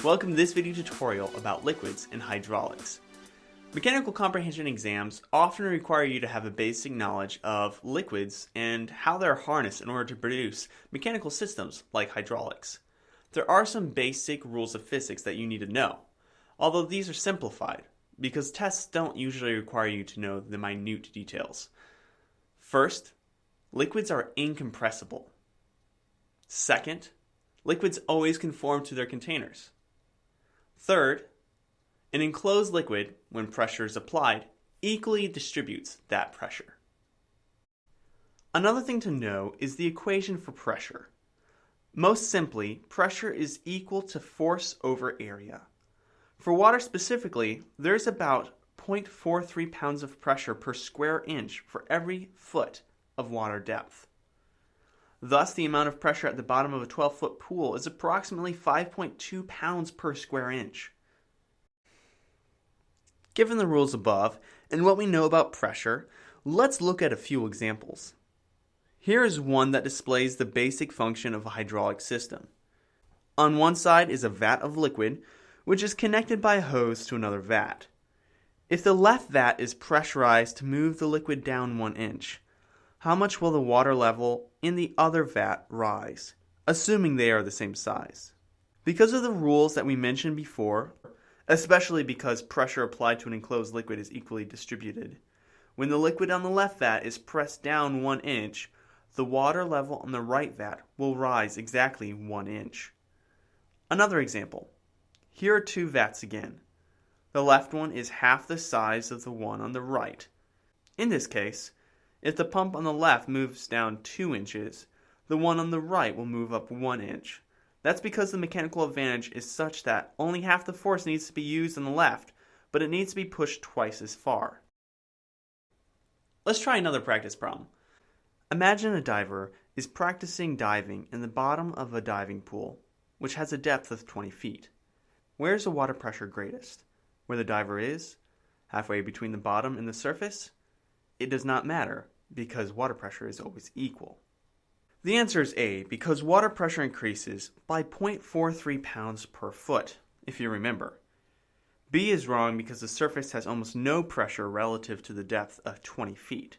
Welcome to this video tutorial about liquids and hydraulics. Mechanical comprehension exams often require you to have a basic knowledge of liquids and how they're harnessed in order to produce mechanical systems like hydraulics. There are some basic rules of physics that you need to know, although these are simplified because tests don't usually require you to know the minute details. First, liquids are incompressible. Second, liquids always conform to their containers. Third, an enclosed liquid, when pressure is applied, equally distributes that pressure. Another thing to know is the equation for pressure. Most simply, pressure is equal to force over area. For water specifically, there's about 0.43 pounds of pressure per square inch for every foot of water depth. Thus, the amount of pressure at the bottom of a 12-foot pool is approximately 5.2 pounds per square inch. Given the rules above and what we know about pressure, let's look at a few examples. Here is one that displays the basic function of a hydraulic system. On one side is a vat of liquid, which is connected by a hose to another vat. If the left vat is pressurized to move the liquid down 1 inch, how much will the water level in the other vat rise, assuming they are the same size? Because of the rules that we mentioned before, especially because pressure applied to an enclosed liquid is equally distributed, when the liquid on the left vat is pressed down 1 inch, the water level on the right vat will rise exactly 1 inch. Another example. Here are two vats again. The left one is half the size of the one on the right. In this case, if the pump on the left moves down 2 inches, the one on the right will move up 1 inch. That's because the mechanical advantage is such that only half the force needs to be used on the left, but it needs to be pushed twice as far. Let's try another practice problem. Imagine a diver is practicing diving in the bottom of a diving pool, which has a depth of 20 feet. Where is the water pressure greatest? Where the diver is? Halfway between the bottom and the surface? It does not matter, because water pressure is always equal. The answer is A, because water pressure increases by 0.43 pounds per foot, if you remember. B is wrong because the surface has almost no pressure relative to the depth of 20 feet.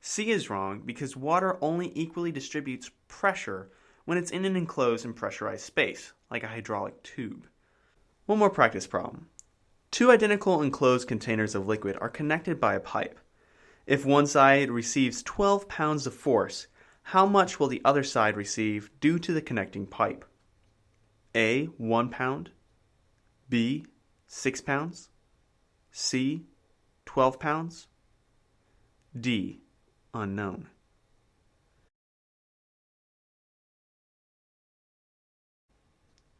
C is wrong because water only equally distributes pressure when it's in an enclosed and pressurized space, like a hydraulic tube. One more practice problem. Two identical enclosed containers of liquid are connected by a pipe. If one side receives 12 pounds of force, how much will the other side receive due to the connecting pipe? A, 1 pound. B, 6 pounds. C, 12 pounds. D, unknown.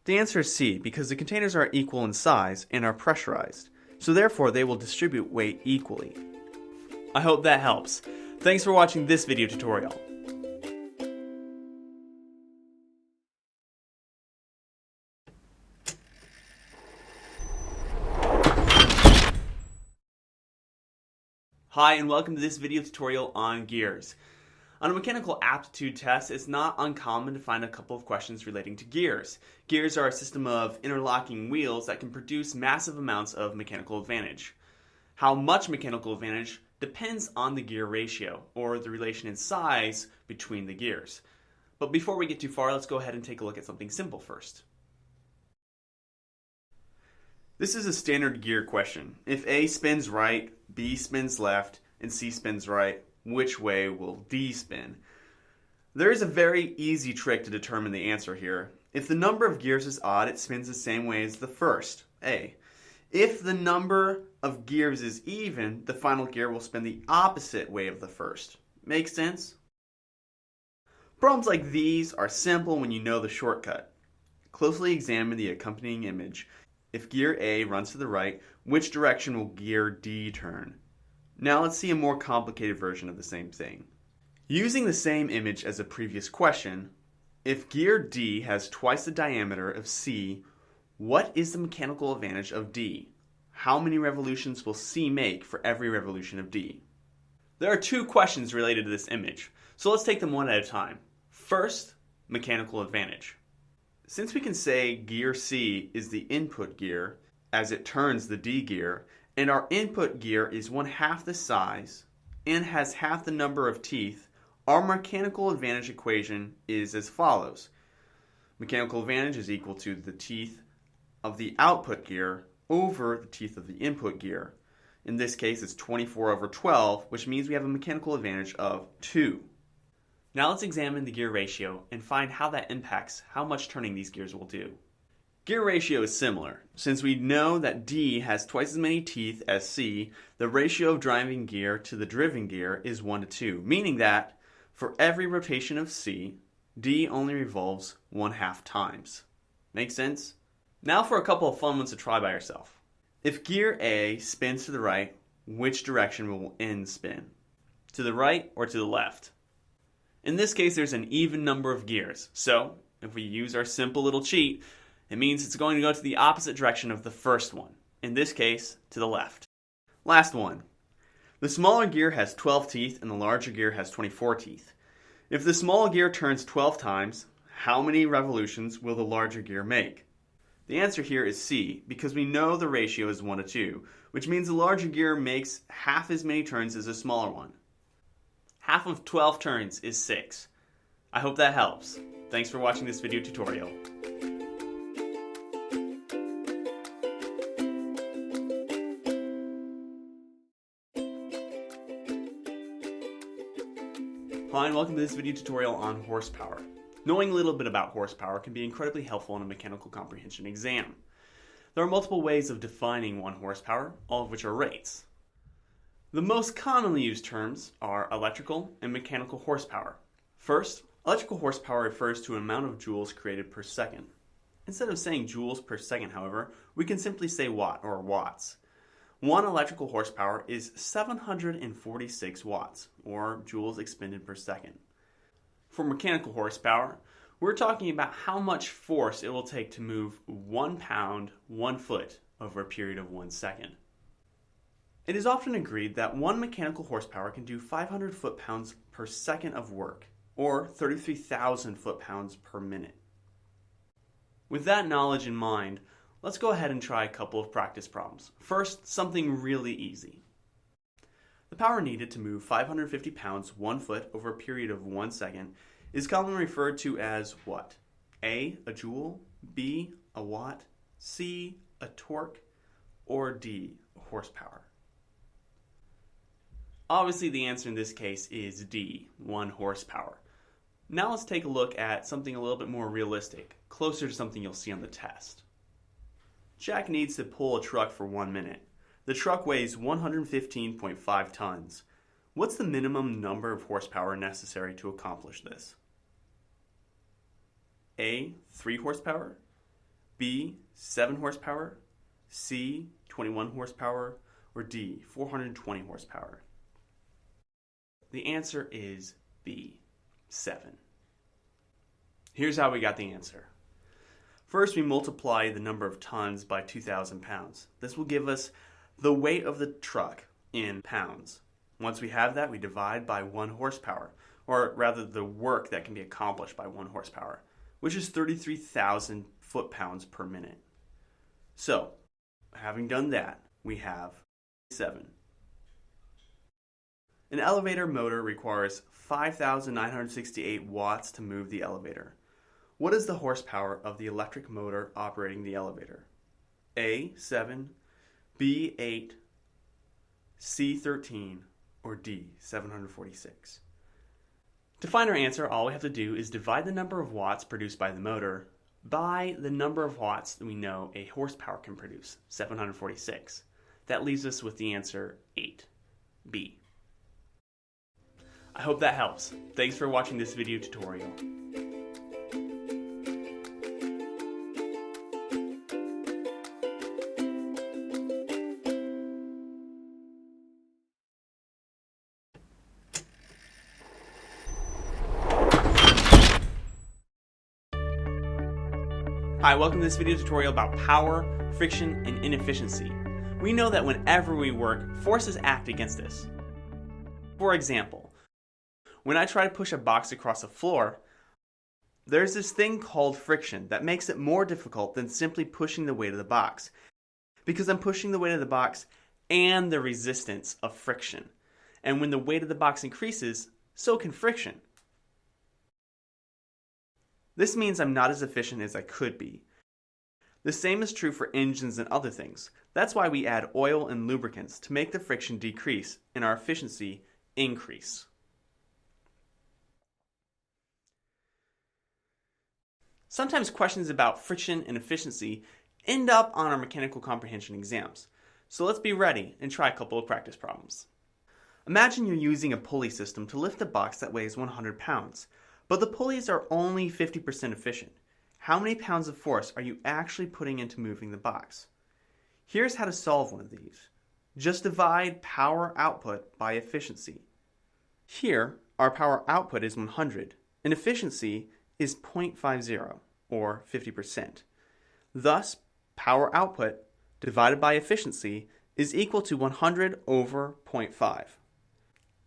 The answer is C, because the containers are equal in size and are pressurized, so therefore they will distribute weight equally. I hope that helps. Thanks for watching this video tutorial. Hi, and welcome to this video tutorial on gears. On a mechanical aptitude test, it's not uncommon to find a couple of questions relating to gears. Gears are a system of interlocking wheels that can produce massive amounts of mechanical advantage. How much mechanical advantage depends on the gear ratio, or the relation in size between the gears. But before we get too far, let's go ahead and take a look at something simple first. This is a standard gear question. If A spins right, B spins left, and C spins right, which way will D spin? There is a very easy trick to determine the answer here. If the number of gears is odd, it spins the same way as the first, A. If the number of gears is even, the final gear will spin the opposite way of the first. Make sense? Problems like these are simple when you know the shortcut. Closely examine the accompanying image. If gear A runs to the right, which direction will gear D turn? Now let's see a more complicated version of the same thing. Using the same image as the previous question, if gear D has twice the diameter of C, what is the mechanical advantage of D? How many revolutions will C make for every revolution of D? There are two questions related to this image, so let's take them one at a time. First, mechanical advantage. Since we can say gear C is the input gear as it turns the D gear, and our input gear is 1/2 the size and has half the number of teeth, our mechanical advantage equation is as follows. Mechanical advantage is equal to the teeth of the output gear over the teeth of the input gear. In this case, it's 24/12, which means we have a mechanical advantage of 2. Now let's examine the gear ratio and find how that impacts how much turning these gears will do. Gear ratio is similar. Since we know that D has twice as many teeth as C, the ratio of driving gear to the driven gear is 1:2, meaning that for every rotation of C, D only revolves 1/2 times. Make sense? Now for a couple of fun ones to try by yourself. If gear A spins to the right, which direction will N spin? To the right or to the left? In this case, there's an even number of gears. So, if we use our simple little cheat, it means it's going to go to the opposite direction of the first one. In this case, to the left. Last one. The smaller gear has 12 teeth and the larger gear has 24 teeth. If the small gear turns 12 times, how many revolutions will the larger gear make? The answer here is C, because we know the ratio is 1:2, which means the larger gear makes half as many turns as the smaller one. Half of 12 turns is 6. I hope that helps. Thanks for watching this video tutorial. Hi, and welcome to this video tutorial on horsepower. Knowing a little bit about horsepower can be incredibly helpful in a mechanical comprehension exam. There are multiple ways of defining 1 horsepower, all of which are rates. The most commonly used terms are electrical and mechanical horsepower. First, electrical horsepower refers to an amount of joules created per second. Instead of saying joules per second, however, we can simply say watt or watts. 1 electrical horsepower is 746 watts, or joules expended per second. For mechanical horsepower, we're talking about how much force it will take to move 1 pound, 1 foot over a period of 1 second. It is often agreed that 1 mechanical horsepower can do 500 foot-pounds per second of work, or 33,000 foot-pounds per minute. With that knowledge in mind, let's go ahead and try a couple of practice problems. First, something really easy. The power needed to move 550 pounds 1 foot over a period of 1 second is commonly referred to as what? A joule, B, a watt, C, a torque, or D, a horsepower? Obviously, the answer in this case is D, 1 horsepower. Now let's take a look at something a little bit more realistic, closer to something you'll see on the test. Jack needs to pull a truck for 1 minute. The truck weighs 115.5 tons. What's the minimum number of horsepower necessary to accomplish this? A, 3 horsepower, B, 7 horsepower, C, 21 horsepower, or D, 420 horsepower? The answer is B, 7. Here's how we got the answer. First, we multiply the number of tons by 2,000 pounds. This will give us the weight of the truck in pounds. Once we have that, we divide by 1 horsepower, or rather the work that can be accomplished by 1 horsepower, which is 33,000 foot-pounds per minute. So, having done that, we have 7. An elevator motor requires 5,968 watts to move the elevator. What is the horsepower of the electric motor operating the elevator? A, 7, B, 8, C, 13, or D, 746? To find our answer, all we have to do is divide the number of watts produced by the motor by the number of watts that we know a horsepower can produce, 746. That leaves us with the answer 8, B. I hope that helps. Thanks for watching this video tutorial. Hi, welcome to this video tutorial about power, friction, and inefficiency. We know that whenever we work, forces act against us. For example, when I try to push a box across a floor, There's this thing called friction that makes it more difficult than simply pushing the weight of the box, because I'm pushing the weight of the box and the resistance of friction. And when the weight of the box increases, so can friction. This means I'm not as efficient as I could be. The same is true for engines and other things. That's why we add oil and lubricants to make the friction decrease and our efficiency increase. Sometimes questions about friction and efficiency end up on our mechanical comprehension exams. So let's be ready and try a couple of practice problems. Imagine you're using a pulley system to lift a box that weighs 100 pounds, but the pulleys are only 50% efficient. How many pounds of force are you actually putting into moving the box? Here's how to solve one of these. Just divide power output by efficiency. Here, our power output is 100, and efficiency is 0.50, or 50%. Thus, power output divided by efficiency is equal to 100 over 0.5.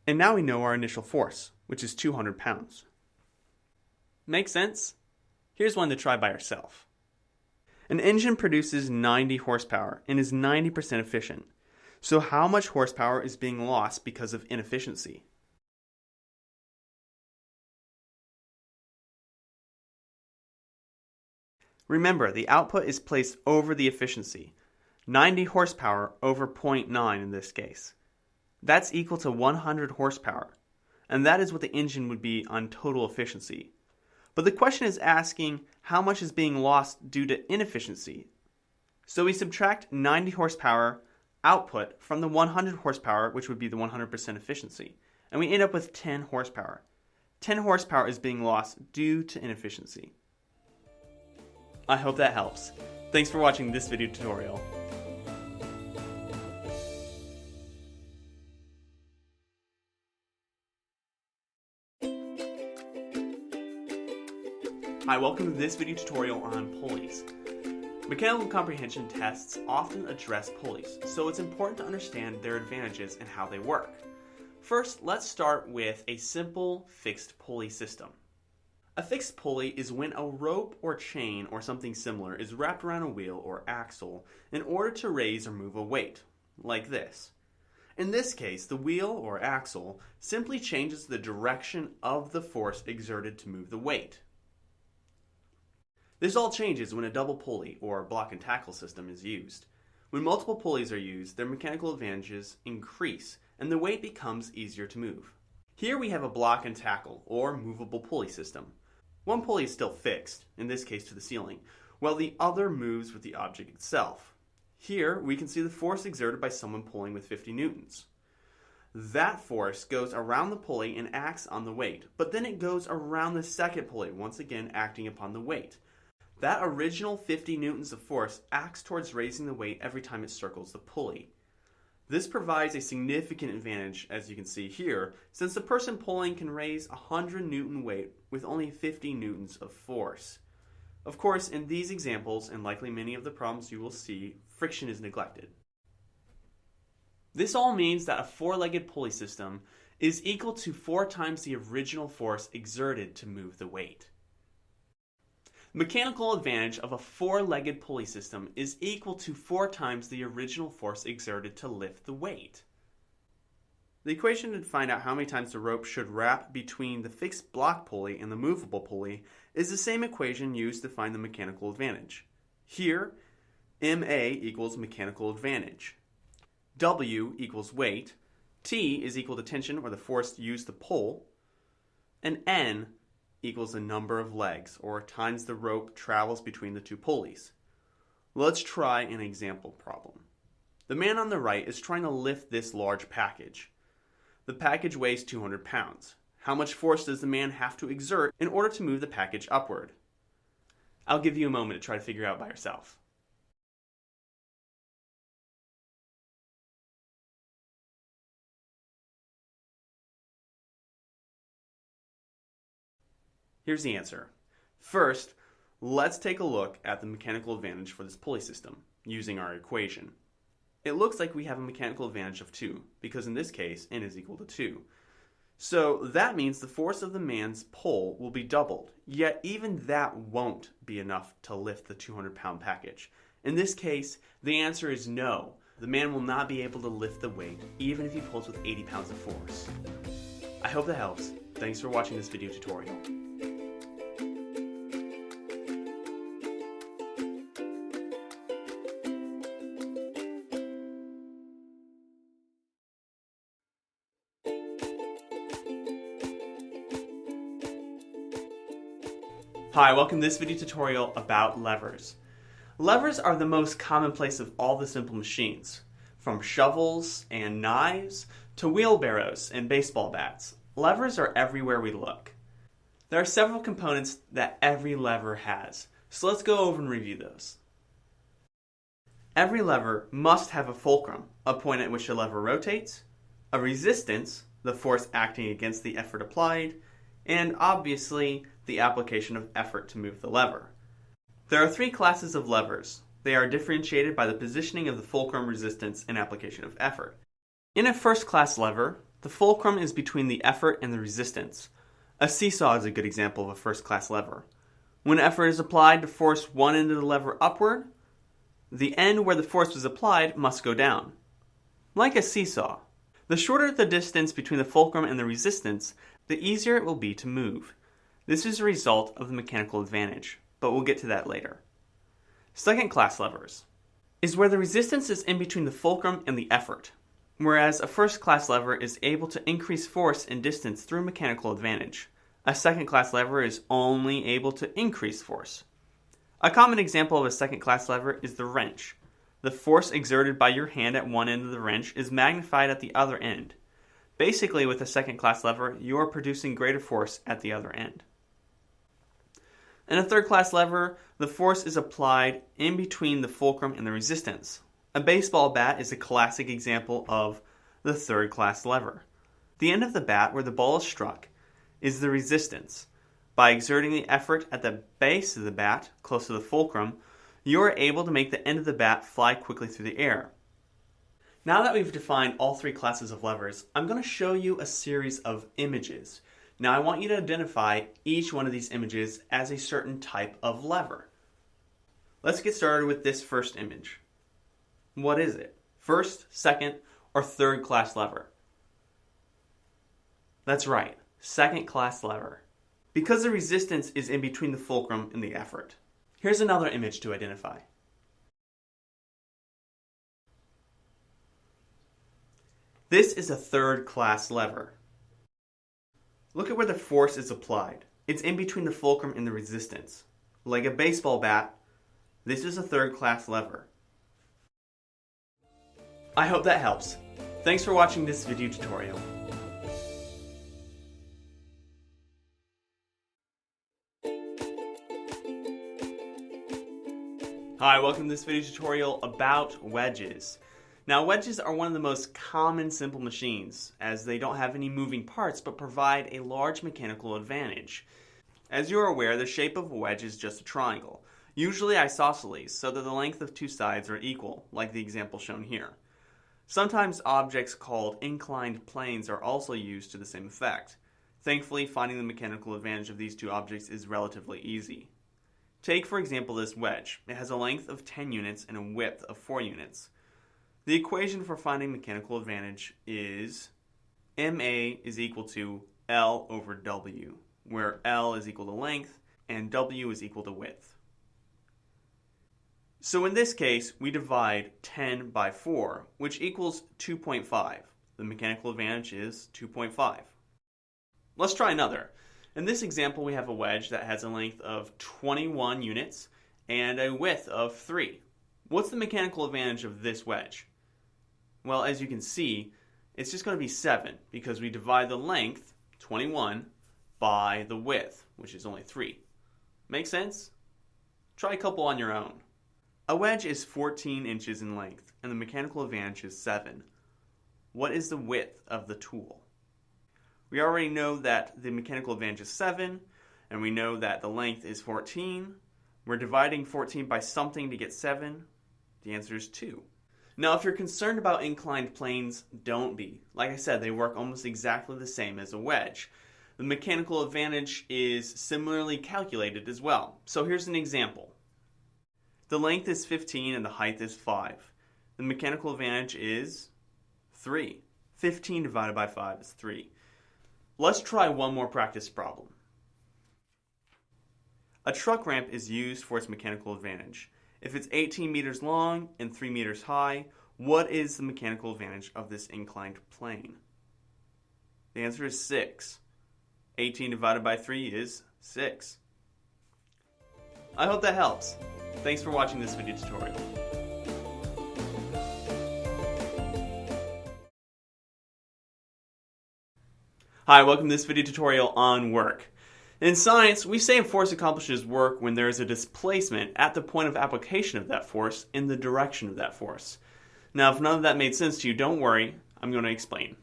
And now we know our initial force, which is 200 pounds. Make sense? Here's one to try by yourself. An engine produces 90 horsepower and is 90% efficient. So how much horsepower is being lost because of inefficiency? Remember, the output is placed over the efficiency. 90 horsepower over 0.9 in this case. That's equal to 100 horsepower, and that is what the engine would be on total efficiency. But the question is asking how much is being lost due to inefficiency. So we subtract 90 horsepower output from the 100 horsepower, which would be the 100% efficiency, and we end up with 10 horsepower. 10 horsepower is being lost due to inefficiency. I hope that helps. Thanks for watching this video tutorial. Hi, welcome to this video tutorial on pulleys. Mechanical comprehension tests often address pulleys, so it's important to understand their advantages and how they work. First, let's start with a simple fixed pulley system. A fixed pulley is when a rope or chain or something similar is wrapped around a wheel or axle in order to raise or move a weight, like this. In this case, the wheel or axle simply changes the direction of the force exerted to move the weight. This all changes when a double pulley or block and tackle system is used. When multiple pulleys are used, their mechanical advantages increase and the weight becomes easier to move. Here we have a block and tackle or movable pulley system. One pulley is still fixed, in this case to the ceiling, while the other moves with the object itself. Here we can see the force exerted by someone pulling with 50 newtons. That force goes around the pulley and acts on the weight, but then it goes around the second pulley, once again acting upon the weight. That original 50 newtons of force acts towards raising the weight every time it circles the pulley. This provides a significant advantage, as you can see here, since the person pulling can raise a 100 newton weight with only 50 newtons of force. Of course, in these examples, and likely many of the problems you will see, friction is neglected. This all means that a four-legged pulley system is equal to 4 times the original force exerted to move the weight. The mechanical advantage of a four-legged pulley system is equal to 4 times the original force exerted to lift the weight. The equation to find out how many times the rope should wrap between the fixed block pulley and the movable pulley is the same equation used to find the mechanical advantage. Here, MA equals mechanical advantage, W equals weight, T is equal to tension or the force used to pull, and N equals the number of legs, or times the rope travels between the two pulleys. Let's try an example problem. The man on the right is trying to lift this large package. The package weighs 200 pounds. How much force does the man have to exert in order to move the package upward? I'll give you a moment to try to figure out by yourself. Here's the answer. First, let's take a look at the mechanical advantage for this pulley system using our equation. It looks like we have a mechanical advantage of 2, because in this case, n is equal to 2. So that means the force of the man's pull will be doubled, yet even that won't be enough to lift the 200-pound package. In this case, the answer is no. The man will not be able to lift the weight even if he pulls with 80 pounds of force. I hope that helps. Thanks for watching this video tutorial. Hi, welcome to this video tutorial about levers. Levers are the most commonplace of all the simple machines. From shovels and knives to wheelbarrows and baseball bats, levers are everywhere we look. There are several components that every lever has, so let's go over and review those. Every lever must have a fulcrum, a point at which the lever rotates, a resistance, the force acting against the effort applied, and obviously the application of effort to move the lever. There are three classes of levers. They are differentiated by the positioning of the fulcrum, resistance, and application of effort. In a first-class lever, the fulcrum is between the effort and the resistance. A seesaw is a good example of a first-class lever. When effort is applied to force one end of the lever upward, the end where the force was applied must go down. Like a seesaw. The shorter the distance between the fulcrum and the resistance, the easier it will be to move. This is a result of the mechanical advantage, but we'll get to that later. Second-class levers is where the resistance is in between the fulcrum and the effort, whereas a first-class lever is able to increase force and distance through mechanical advantage. A second-class lever is only able to increase force. A common example of a second-class lever is the wrench. The force exerted by your hand at one end of the wrench is magnified at the other end. Basically, with a second-class lever, you are producing greater force at the other end. In a third-class lever, the force is applied in between the fulcrum and the resistance. A baseball bat is a classic example of the third-class lever. The end of the bat where the ball is struck is the resistance. By exerting the effort at the base of the bat, close to the fulcrum, you are able to make the end of the bat fly quickly through the air. Now that we've defined all three classes of levers, I'm going to show you a series of images. Now I want you to identify each one of these images as a certain type of lever. Let's get started with this first image. What is it? First, second, or third class lever? That's right, second class lever. Because the resistance is in between the fulcrum and the effort. Here's another image to identify. This is a third class lever. Look at where the force is applied. It's in between the fulcrum and the resistance. Like a baseball bat, this is a third class lever. I hope that helps. Thanks for watching this video tutorial. Hi, welcome to this video tutorial about wedges. Now, wedges are one of the most common simple machines, as they don't have any moving parts but provide a large mechanical advantage. As you are aware, the shape of a wedge is just a triangle, usually isosceles, so that the length of two sides are equal, like the example shown here. Sometimes objects called inclined planes are also used to the same effect. Thankfully, finding the mechanical advantage of these two objects is relatively easy. Take, for example, this wedge. It has a length of 10 units and a width of 4 units. The equation for finding mechanical advantage is MA is equal to L over W, where L is equal to length and W is equal to width. So in this case, we divide 10 by 4, which equals 2.5. The mechanical advantage is 2.5. Let's try another. In this example, we have a wedge that has a length of 21 units and a width of 3. What's the mechanical advantage of this wedge? Well, as you can see, it's just going to be 7 because we divide the length, 21, by the width, which is only 3. Make sense? Try a couple on your own. A wedge is 14 inches in length, and the mechanical advantage is 7. What is the width of the tool? We already know that the mechanical advantage is 7, and we know that the length is 14. We're dividing 14 by something to get 7. The answer is 2. Now, if you're concerned about inclined planes, don't be. Like I said, they work almost exactly the same as a wedge. The mechanical advantage is similarly calculated as well. So here's an example. The length is 15 and the height is 5. The mechanical advantage is 3. 15 divided by 5 is 3. Let's try one more practice problem. A truck ramp is used for its mechanical advantage. If it's 18 meters long and 3 meters high, what is the mechanical advantage of this inclined plane? The answer is 6. 18 divided by 3 is 6. I hope that helps. Thanks for watching this video tutorial. Hi, welcome to this video tutorial on work. In science, we say a force accomplishes work when there is a displacement at the point of application of that force in the direction of that force. Now, if none of that made sense to you, don't worry, I'm going to explain.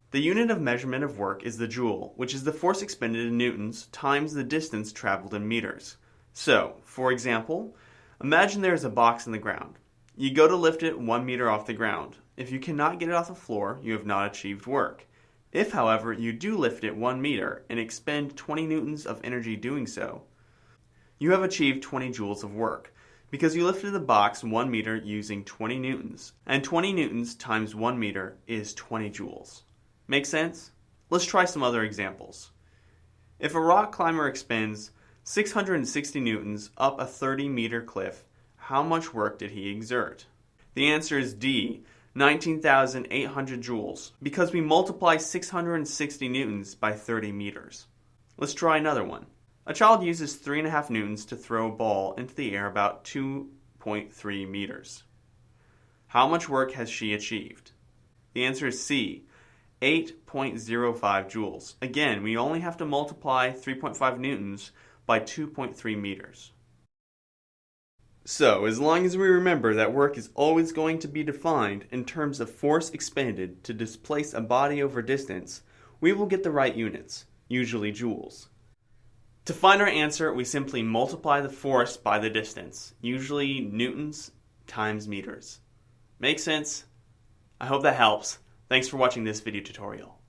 The unit of measurement of work is the joule, which is the force expended in newtons times the distance traveled in meters. So, for example, imagine there is a box in the ground. You go to lift it 1 meter off the ground. If you cannot get it off the floor, you have not achieved work. If, however, you do lift it 1 meter and expend 20 newtons of energy doing so, you have achieved 20 joules of work, because you lifted the box 1 meter using 20 newtons, and 20 newtons times 1 meter is 20 joules. Make sense? Let's try some other examples. If a rock climber expends 660 newtons up a 30-meter cliff, how much work did he exert? The answer is D, 19,800 joules, because we multiply 660 newtons by 30 meters. Let's try another one. A child uses 3.5 newtons to throw a ball into the air about 2.3 meters. How much work has she achieved? The answer is C, 8.05 joules. Again, we only have to multiply 3.5 newtons by 2.3 meters. So, as long as we remember that work is always going to be defined in terms of force expended to displace a body over distance, we will get the right units, usually joules. To find our answer, we simply multiply the force by the distance, usually newtons times meters. Make sense? I hope that helps. Thanks for watching this video tutorial.